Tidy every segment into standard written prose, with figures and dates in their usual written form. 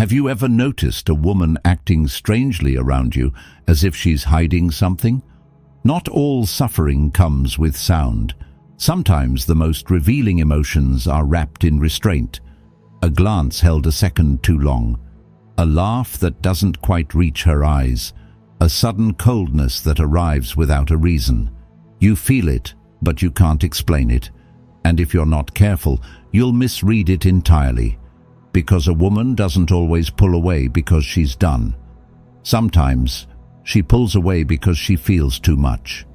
Have you ever noticed a woman acting strangely around you, as if she's hiding something? Not all suffering comes with sound. Sometimes the most revealing emotions are wrapped in restraint. A glance held a second too long. A laugh that doesn't quite reach her eyes. A sudden coldness that arrives without a reason. You feel it, but you can't explain it. And if you're not careful, you'll misread it entirely. Because a woman doesn't always pull away because she's done. Sometimes she pulls away because she feels too much.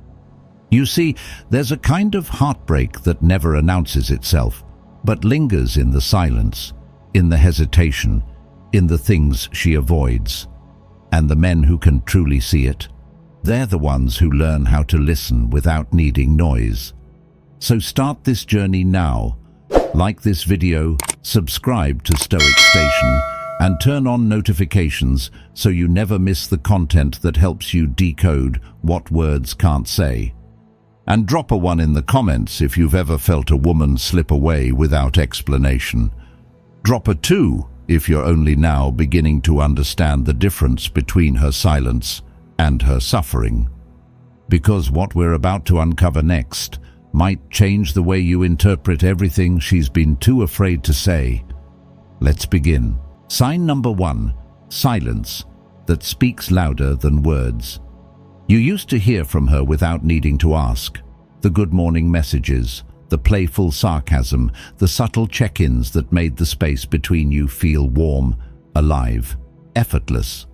You see, there's a kind of heartbreak that never announces itself, but lingers in the silence, in the hesitation, in the things she avoids. And the men who can truly see it, they're the ones who learn how to listen without needing noise. So start this journey now. Like this video, subscribe to Stoic Station, and turn on notifications so you never miss the content that helps you decode what words can't say. And drop a 1 in the comments if you've ever felt a woman slip away without explanation. Drop a 2 if you're only now beginning to understand the difference between her silence and her suffering. Because what we're about to uncover next might change the way you interpret everything she's been too afraid to say. Let's begin. Sign number 1, silence that speaks louder than words. You used to hear from her without needing to ask. The good morning messages, the playful sarcasm, the subtle check-ins that made the space between you feel warm, alive, effortless.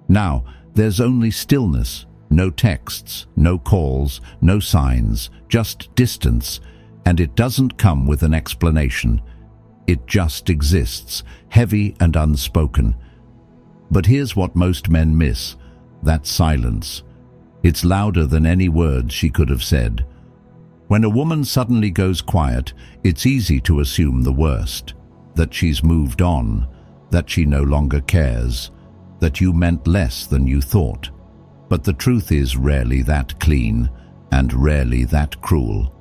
Now, there's only stillness. No texts, no calls, no signs, just distance, and it doesn't come with an explanation. It just exists, heavy and unspoken. But here's what most men miss, that silence. It's louder than any words she could have said. When a woman suddenly goes quiet, it's easy to assume the worst, that she's moved on, that she no longer cares, that you meant less than you thought. But the truth is rarely that clean, and rarely that cruel.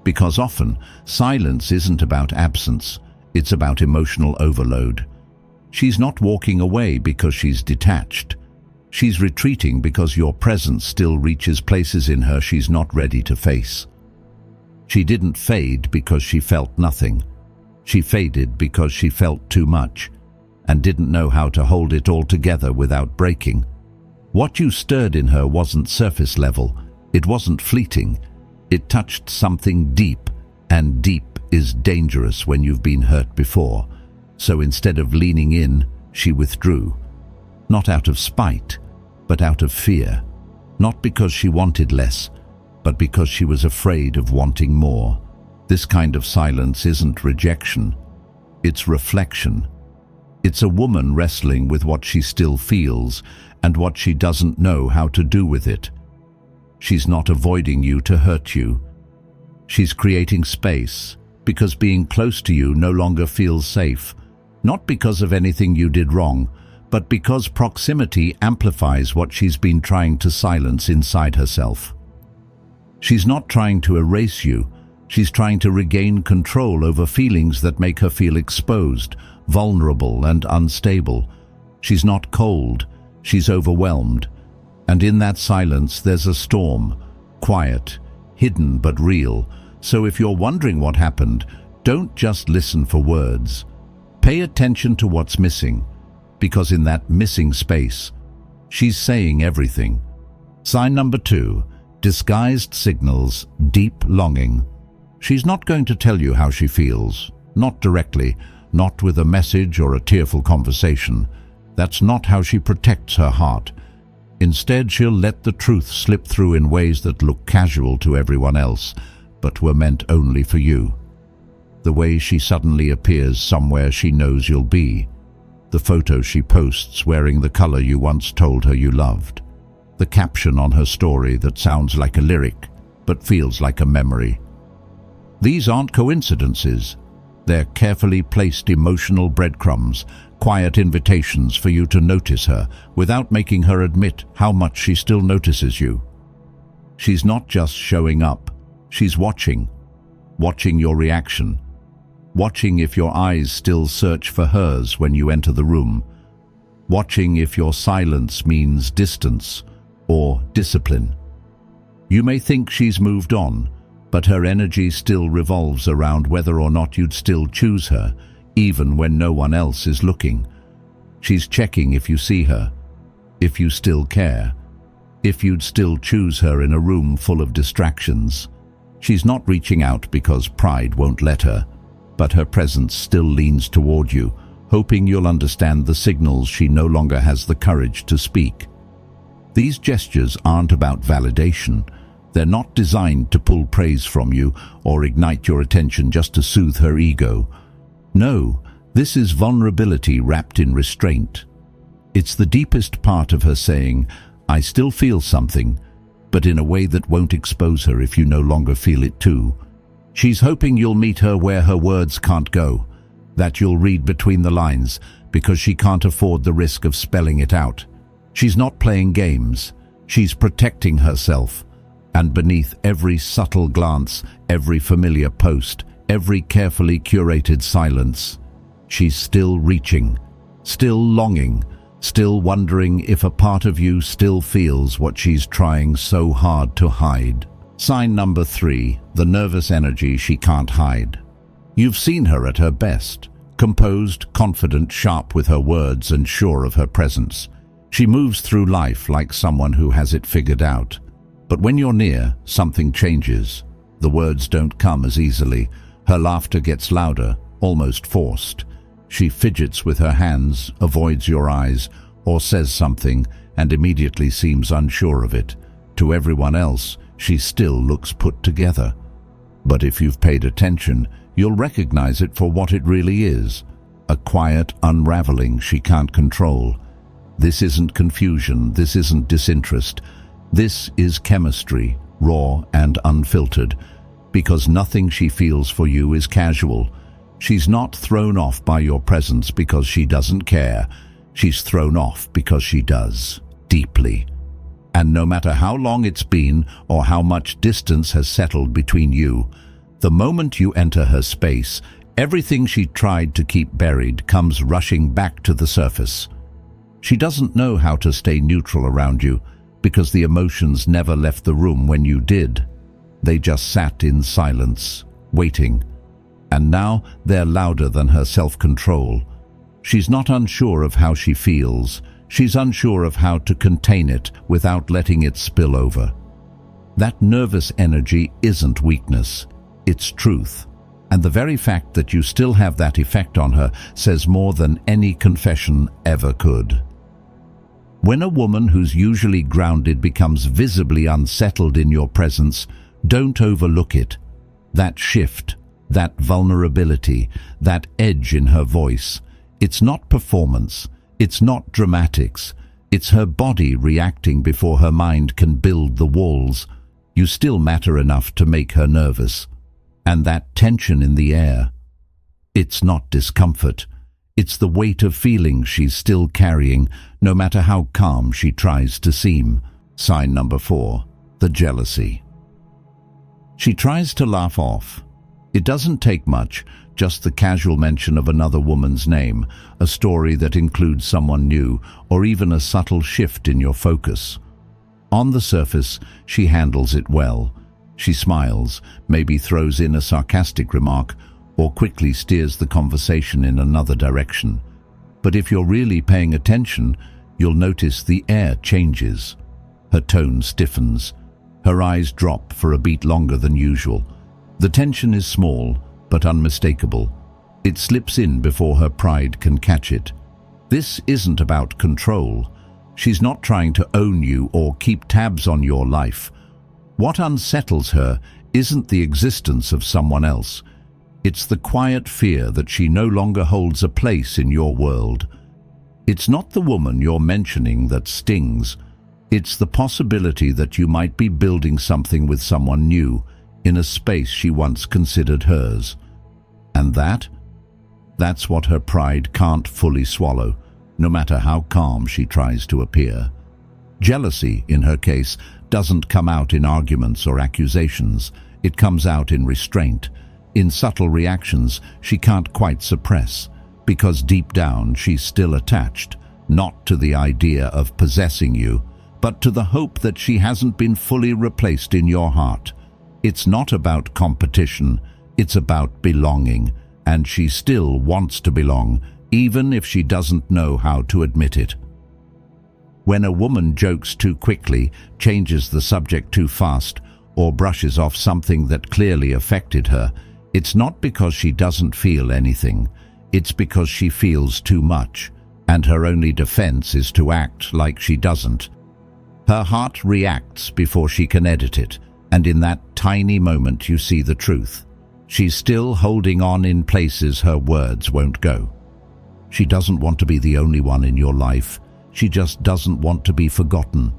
Because often, silence isn't about absence, it's about emotional overload. She's not walking away because she's detached. She's retreating because your presence still reaches places in her she's not ready to face. She didn't fade because she felt nothing. She faded because she felt too much, and didn't know how to hold it all together without breaking. What you stirred in her wasn't surface level, it wasn't fleeting, it touched something deep, and deep is dangerous when you've been hurt before. So instead of leaning in, she withdrew. Not out of spite, but out of fear. Not because she wanted less, but because she was afraid of wanting more. This kind of silence isn't rejection, it's reflection. It's a woman wrestling with what she still feels and what she doesn't know how to do with it. She's not avoiding you to hurt you. She's creating space because being close to you no longer feels safe, not because of anything you did wrong, but because proximity amplifies what she's been trying to silence inside herself. She's not trying to erase you, she's trying to regain control over feelings that make her feel exposed, vulnerable and unstable. She's not cold, she's overwhelmed. And in that silence there's a storm, quiet, hidden but real. So if you're wondering what happened, don't just listen for words. Pay attention to what's missing, because in that missing space, she's saying everything. Sign number 2, disguised signals, deep longing. She's not going to tell you how she feels, not directly, not with a message or a tearful conversation. That's not how she protects her heart. Instead, she'll let the truth slip through in ways that look casual to everyone else, but were meant only for you. The way she suddenly appears somewhere she knows you'll be. The photo she posts wearing the color you once told her you loved. The caption on her story that sounds like a lyric, but feels like a memory. These aren't coincidences. They're carefully placed emotional breadcrumbs, quiet invitations for you to notice her without making her admit how much she still notices you. She's not just showing up, she's watching your reaction. watching if your eyes still search for hers when you enter the room, watching if your silence means distance or discipline. You may think she's moved on, but her energy still revolves around whether or not you'd still choose her, even when no one else is looking. She's checking if you see her, if you still care, if you'd still choose her in a room full of distractions. She's not reaching out because pride won't let her, but her presence still leans toward you, hoping you'll understand the signals she no longer has the courage to speak. These gestures aren't about validation. They're not designed to pull praise from you or ignite your attention just to soothe her ego. No, this is vulnerability wrapped in restraint. It's the deepest part of her saying, "I still feel something," but in a way that won't expose her if you no longer feel it too. She's hoping you'll meet her where her words can't go, that you'll read between the lines, because she can't afford the risk of spelling it out. She's not playing games. She's protecting herself. And beneath every subtle glance, every familiar post, every carefully curated silence, she's still reaching, still longing, still wondering if a part of you still feels what she's trying so hard to hide. Sign number 3, the nervous energy she can't hide. You've seen her at her best, composed, confident, sharp with her words and sure of her presence. She moves through life like someone who has it figured out. But when you're near, something changes. The words don't come as easily. Her laughter gets louder, almost forced. She fidgets with her hands, avoids your eyes, or says something and immediately seems unsure of it. To everyone else, she still looks put together. But if you've paid attention, you'll recognize it for what it really is, a quiet unraveling she can't control. This isn't confusion, this isn't disinterest. This is chemistry, raw and unfiltered, because nothing she feels for you is casual. She's not thrown off by your presence because she doesn't care. She's thrown off because she does, deeply. And no matter how long it's been or how much distance has settled between you, the moment you enter her space, everything she tried to keep buried comes rushing back to the surface. She doesn't know how to stay neutral around you, because the emotions never left the room when you did. They just sat in silence, waiting. And now they're louder than her self-control. She's not unsure of how she feels. She's unsure of how to contain it without letting it spill over. That nervous energy isn't weakness, it's truth. And the very fact that you still have that effect on her says more than any confession ever could. When a woman who's usually grounded becomes visibly unsettled in your presence, don't overlook it. That shift, that vulnerability, that edge in her voice, it's not performance, it's not dramatics, it's her body reacting before her mind can build the walls. You still matter enough to make her nervous. And that tension in the air, it's not discomfort. It's the weight of feelings she's still carrying, no matter how calm she tries to seem. Sign number 4, the jealousy. She tries to laugh off. It doesn't take much, just the casual mention of another woman's name, a story that includes someone new, or even a subtle shift in your focus. On the surface, she handles it well. She smiles, maybe throws in a sarcastic remark, or quickly steers the conversation in another direction. But if you're really paying attention, you'll notice the air changes. Her tone stiffens. Her eyes drop for a beat longer than usual. The tension is small, but unmistakable. It slips in before her pride can catch it. This isn't about control. She's not trying to own you or keep tabs on your life. What unsettles her isn't the existence of someone else. It's the quiet fear that she no longer holds a place in your world. It's not the woman you're mentioning that stings. It's the possibility that you might be building something with someone new, in a space she once considered hers. And that's what her pride can't fully swallow, no matter how calm she tries to appear. Jealousy, in her case, doesn't come out in arguments or accusations. It comes out in restraint, in subtle reactions she can't quite suppress, because deep down she's still attached, not to the idea of possessing you, but to the hope that she hasn't been fully replaced in your heart. It's not about competition, it's about belonging, and she still wants to belong, even if she doesn't know how to admit it. When a woman jokes too quickly, changes the subject too fast, or brushes off something that clearly affected her, it's not because she doesn't feel anything, it's because she feels too much, and her only defense is to act like she doesn't. Her heart reacts before she can edit it, and in that tiny moment you see the truth. She's still holding on in places her words won't go. She doesn't want to be the only one in your life, she just doesn't want to be forgotten.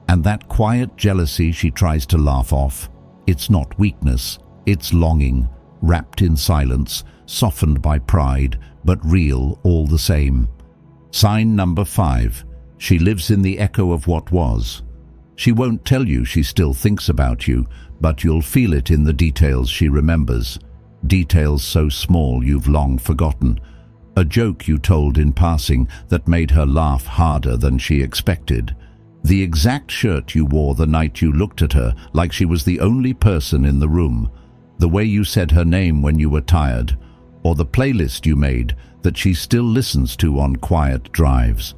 And that quiet jealousy she tries to laugh off, it's not weakness, it's longing, wrapped in silence, softened by pride, but real all the same. Sign number 5. She lives in the echo of what was. She won't tell you she still thinks about you, but you'll feel it in the details she remembers. Details so small you've long forgotten. A joke you told in passing that made her laugh harder than she expected. The exact shirt you wore the night you looked at her like she was the only person in the room. The way you said her name when you were tired. Or the playlist you made that she still listens to on quiet drives.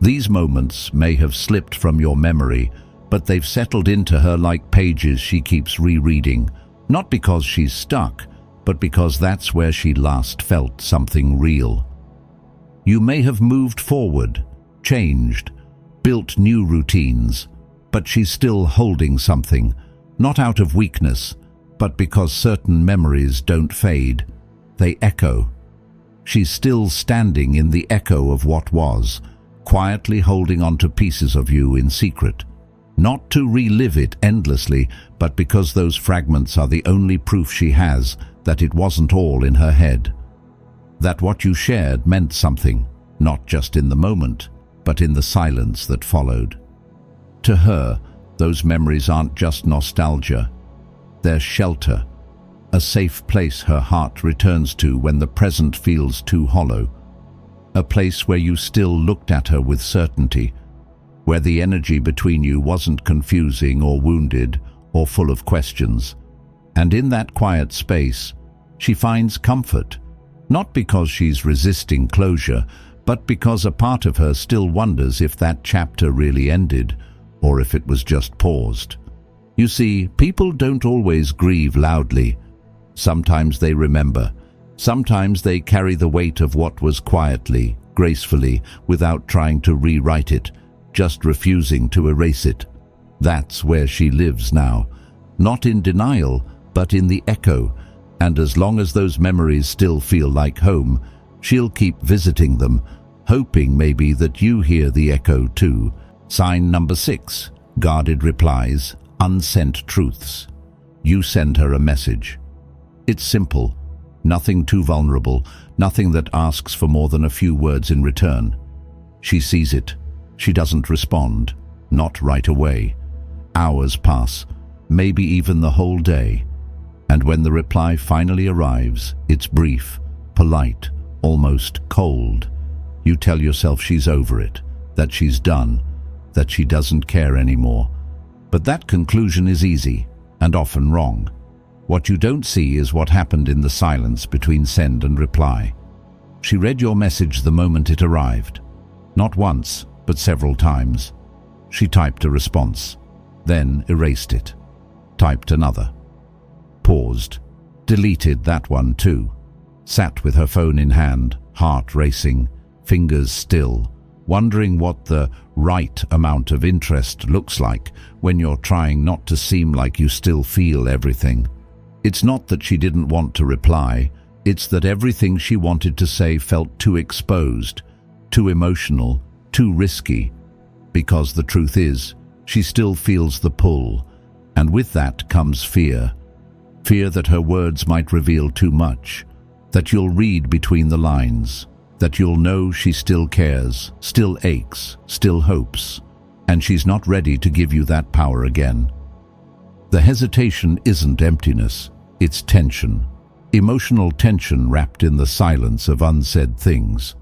These moments may have slipped from your memory, but they've settled into her like pages she keeps rereading, not because she's stuck, but because that's where she last felt something real. You may have moved forward, changed, built new routines, but she's still holding something, not out of weakness, but because certain memories don't fade. They echo. She's still standing in the echo of what was, quietly holding on to pieces of you in secret. Not to relive it endlessly, but because those fragments are the only proof she has that it wasn't all in her head. That what you shared meant something, not just in the moment, but in the silence that followed. To her, those memories aren't just nostalgia. They're shelter, a safe place her heart returns to when the present feels too hollow. A place where you still looked at her with certainty, where the energy between you wasn't confusing or wounded or full of questions. And in that quiet space, she finds comfort, not because she's resisting closure, but because a part of her still wonders if that chapter really ended, or if it was just paused. You see, people don't always grieve loudly. Sometimes they remember. Sometimes they carry the weight of what was quietly, gracefully, without trying to rewrite it, just refusing to erase it. That's where she lives now. Not in denial, but in the echo. And as long as those memories still feel like home, she'll keep visiting them, hoping maybe that you hear the echo too. Sign number 6. Guarded replies, unsent truths. You send her a message. It's simple. Nothing too vulnerable, nothing that asks for more than a few words in return. She sees it. She doesn't respond, not right away. Hours pass, maybe even the whole day. And when the reply finally arrives, it's brief, polite, almost cold. You tell yourself she's over it, that she's done, that she doesn't care anymore. But that conclusion is easy, and often wrong. What you don't see is what happened in the silence between send and reply. She read your message the moment it arrived. Not once, but several times. She typed a response, then erased it. Typed another. Paused. Deleted that one too. Sat with her phone in hand, heart racing, fingers still, wondering what the right amount of interest looks like when you're trying not to seem like you still feel everything. It's not that she didn't want to reply, it's that everything she wanted to say felt too exposed, too emotional, too risky. Because the truth is, she still feels the pull, and with that comes fear. Fear that her words might reveal too much, that you'll read between the lines, that you'll know she still cares, still aches, still hopes, and she's not ready to give you that power again. The hesitation isn't emptiness, it's tension. Emotional tension wrapped in the silence of unsaid things.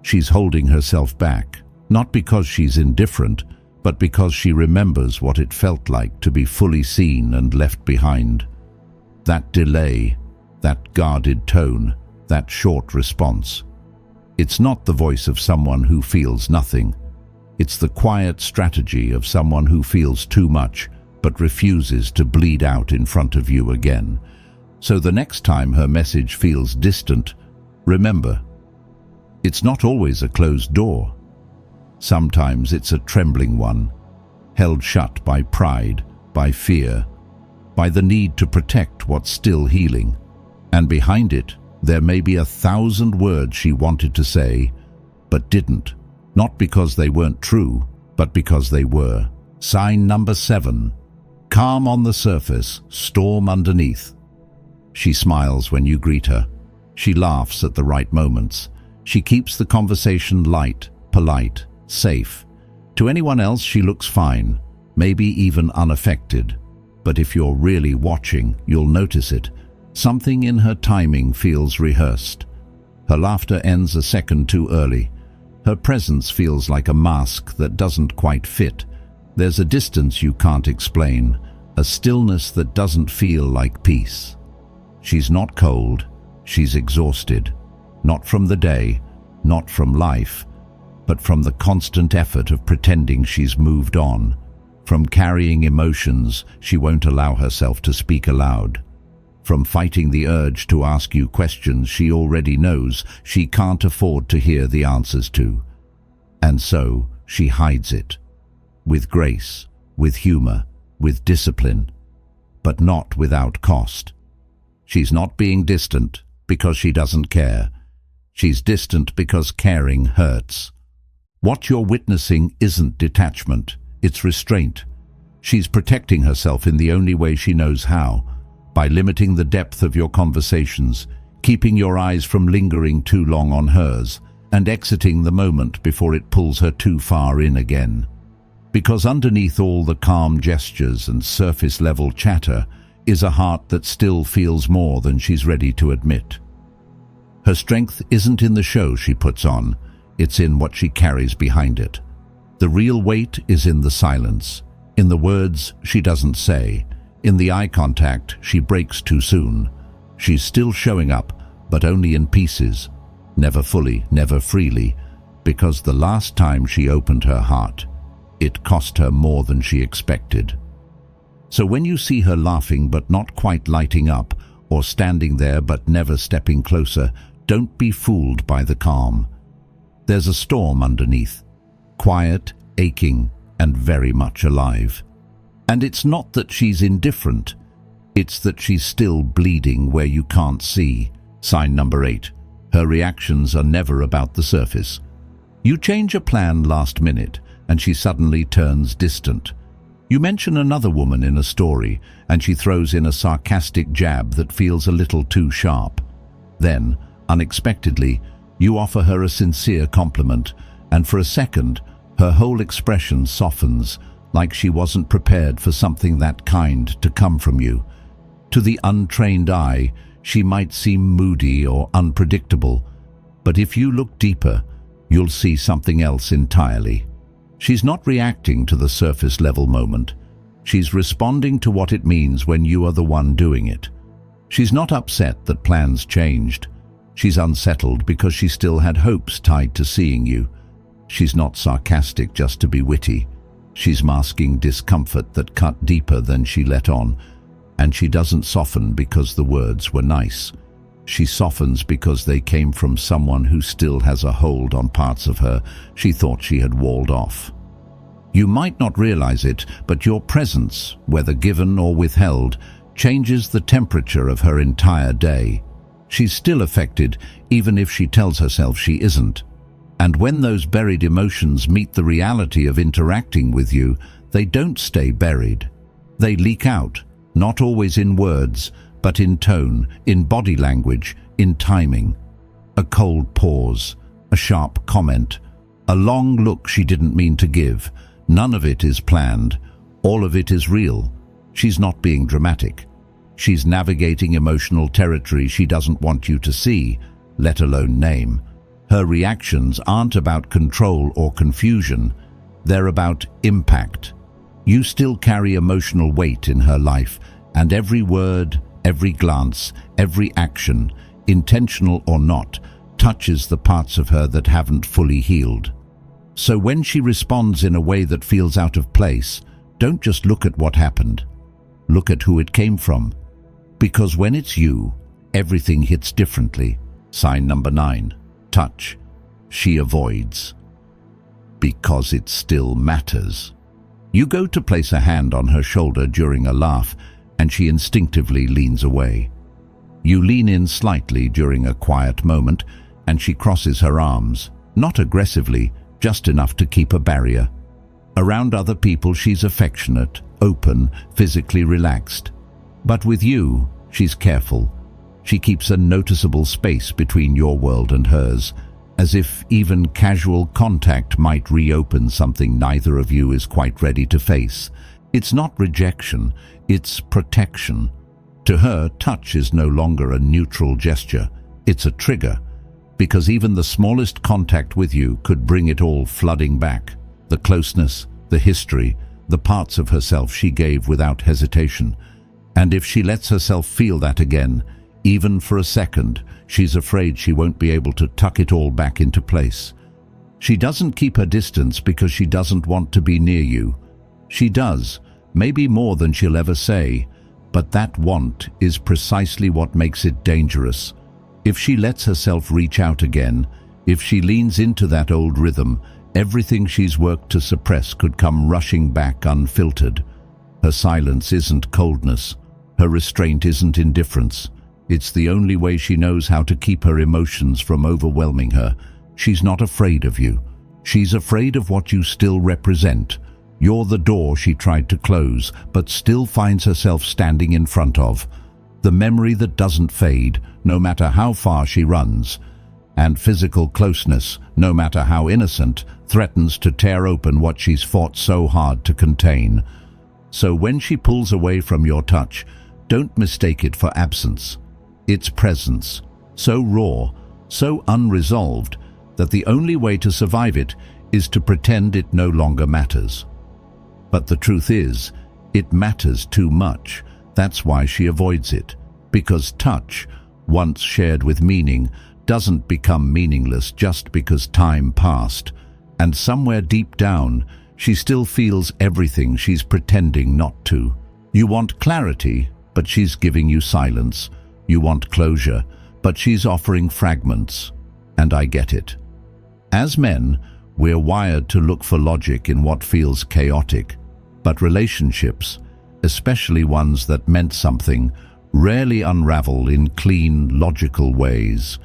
She's holding herself back, not because she's indifferent, but because she remembers what it felt like to be fully seen and left behind. That delay, that guarded tone, that short response. It's not the voice of someone who feels nothing. It's the quiet strategy of someone who feels too much but refuses to bleed out in front of you again. So the next time her message feels distant, remember, it's not always a closed door. Sometimes it's a trembling one, held shut by pride, by fear, by the need to protect what's still healing. And behind it, there may be 1,000 words she wanted to say, but didn't. Not because they weren't true, but because they were. Sign number 7. Calm on the surface, storm underneath. She smiles when you greet her. She laughs at the right moments. She keeps the conversation light, polite, safe. To anyone else, she looks fine, maybe even unaffected. But if you're really watching, you'll notice it. Something in her timing feels rehearsed. Her laughter ends a second too early. Her presence feels like a mask that doesn't quite fit. There's a distance you can't explain, a stillness that doesn't feel like peace. She's not cold, she's exhausted. Not from the day, not from life, but from the constant effort of pretending she's moved on, from carrying emotions she won't allow herself to speak aloud, from fighting the urge to ask you questions she already knows she can't afford to hear the answers to. And so she hides it, with grace, with humor, with discipline, but not without cost. She's not being distant because she doesn't care. She's distant because caring hurts. What you're witnessing isn't detachment, it's restraint. She's protecting herself in the only way she knows how, by limiting the depth of your conversations, keeping your eyes from lingering too long on hers, and exiting the moment before it pulls her too far in again. Because underneath all the calm gestures and surface-level chatter is a heart that still feels more than she's ready to admit. Her strength isn't in the show she puts on, it's in what she carries behind it. The real weight is in the silence, in the words she doesn't say, in the eye contact she breaks too soon. She's still showing up, but only in pieces, never fully, never freely, because the last time she opened her heart, it cost her more than she expected. So when you see her laughing but not quite lighting up, or standing there but never stepping closer, don't be fooled by the calm. There's a storm underneath, quiet, aching, and very much alive. And it's not that she's indifferent, it's that she's still bleeding where you can't see. Sign number 8. Her reactions are never about the surface. You change a plan last minute, and she suddenly turns distant. You mention another woman in a story, and she throws in a sarcastic jab that feels a little too sharp. Then, unexpectedly, you offer her a sincere compliment, and for a second, her whole expression softens, like she wasn't prepared for something that kind to come from you. To the untrained eye, she might seem moody or unpredictable, but if you look deeper, you'll see something else entirely. She's not reacting to the surface-level moment. She's responding to what it means when you are the one doing it. She's not upset that plans changed. She's unsettled because she still had hopes tied to seeing you. She's not sarcastic just to be witty. She's masking discomfort that cut deeper than she let on. And she doesn't soften because the words were nice. She softens because they came from someone who still has a hold on parts of her she thought she had walled off. You might not realize it, but your presence, whether given or withheld, changes the temperature of her entire day. She's still affected, even if she tells herself she isn't. And when those buried emotions meet the reality of interacting with you, they don't stay buried. They leak out, not always in words, but in tone, in body language, in timing. A cold pause, a sharp comment, a long look she didn't mean to give. None of it is planned. All of it is real. She's not being dramatic. She's navigating emotional territory she doesn't want you to see, let alone name. Her reactions aren't about control or confusion, they're about impact. You still carry emotional weight in her life, and every word, every glance, every action, intentional or not, touches the parts of her that haven't fully healed. So when she responds in a way that feels out of place, don't just look at what happened. Look at who it came from. Because when it's you, everything hits differently. Sign number 9. Touch. She avoids. Because it still matters. You go to place a hand on her shoulder during a laugh, and she instinctively leans away. You lean in slightly during a quiet moment, and she crosses her arms, not aggressively, just enough to keep a barrier. Around other people she's affectionate, open, physically relaxed. But with you, she's careful. She keeps a noticeable space between your world and hers, as if even casual contact might reopen something neither of you is quite ready to face. It's not rejection, it's protection. To her, touch is no longer a neutral gesture, it's a trigger, because even the smallest contact with you could bring it all flooding back. The closeness, the history, the parts of herself she gave without hesitation. And if she lets herself feel that again, even for a second, she's afraid she won't be able to tuck it all back into place. She doesn't keep her distance because she doesn't want to be near you. She does, maybe more than she'll ever say, but that want is precisely what makes it dangerous. If she lets herself reach out again, if she leans into that old rhythm, everything she's worked to suppress could come rushing back unfiltered. Her silence isn't coldness. Her restraint isn't indifference. It's the only way she knows how to keep her emotions from overwhelming her. She's not afraid of you. She's afraid of what you still represent. You're the door she tried to close, but still finds herself standing in front of. The memory that doesn't fade, no matter how far she runs. And physical closeness, no matter how innocent, threatens to tear open what she's fought so hard to contain. So when she pulls away from your touch, don't mistake it for absence. It's presence, so raw, so unresolved, that the only way to survive it is to pretend it no longer matters. But the truth is, it matters too much. That's why she avoids it. Because touch, once shared with meaning, doesn't become meaningless just because time passed. And somewhere deep down, she still feels everything she's pretending not to. You want clarity, but she's giving you silence. You want closure, but she's offering fragments. And I get it. As men, we're wired to look for logic in what feels chaotic. But relationships, especially ones that meant something, rarely unravel in clean, logical ways.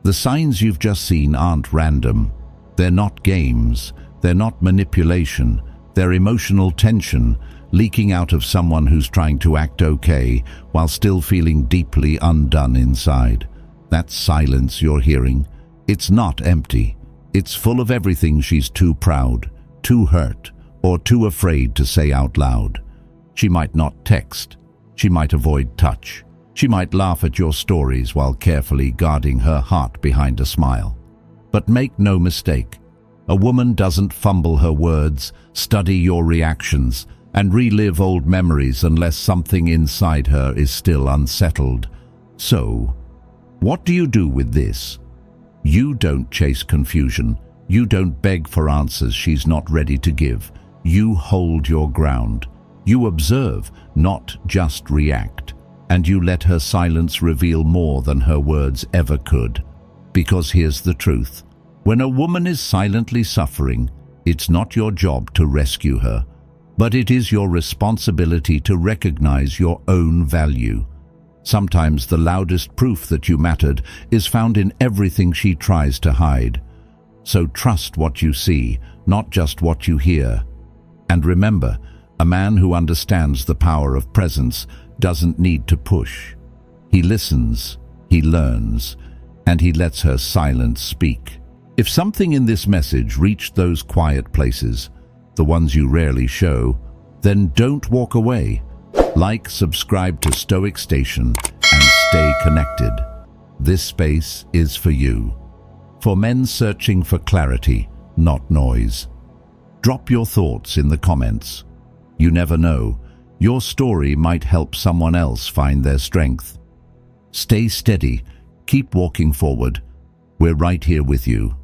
The signs you've just seen aren't random. They're not games. They're not manipulation. They're emotional tension leaking out of someone who's trying to act okay while still feeling deeply undone inside. That silence you're hearing, it's not empty. It's full of everything she's too proud, too hurt, or too afraid to say out loud. She might not text. She might avoid touch. She might laugh at your stories while carefully guarding her heart behind a smile. But make no mistake, a woman doesn't fumble her words, study your reactions, and relive old memories unless something inside her is still unsettled. So, what do you do with this? You don't chase confusion. You don't beg for answers she's not ready to give. You hold your ground. You observe, not just react. And you let her silence reveal more than her words ever could. Because here's the truth. When a woman is silently suffering, it's not your job to rescue her, but it is your responsibility to recognize your own value. Sometimes the loudest proof that you mattered is found in everything she tries to hide. So trust what you see, not just what you hear. And remember, a man who understands the power of presence doesn't need to push. He listens, he learns, and he lets her silence speak. If something in this message reached those quiet places, the ones you rarely show, then don't walk away. Like, subscribe to Stoic Station, and stay connected. This space is for you. For men searching for clarity, not noise. Drop your thoughts in the comments. You never know, your story might help someone else find their strength. Stay steady, keep walking forward. We're right here with you.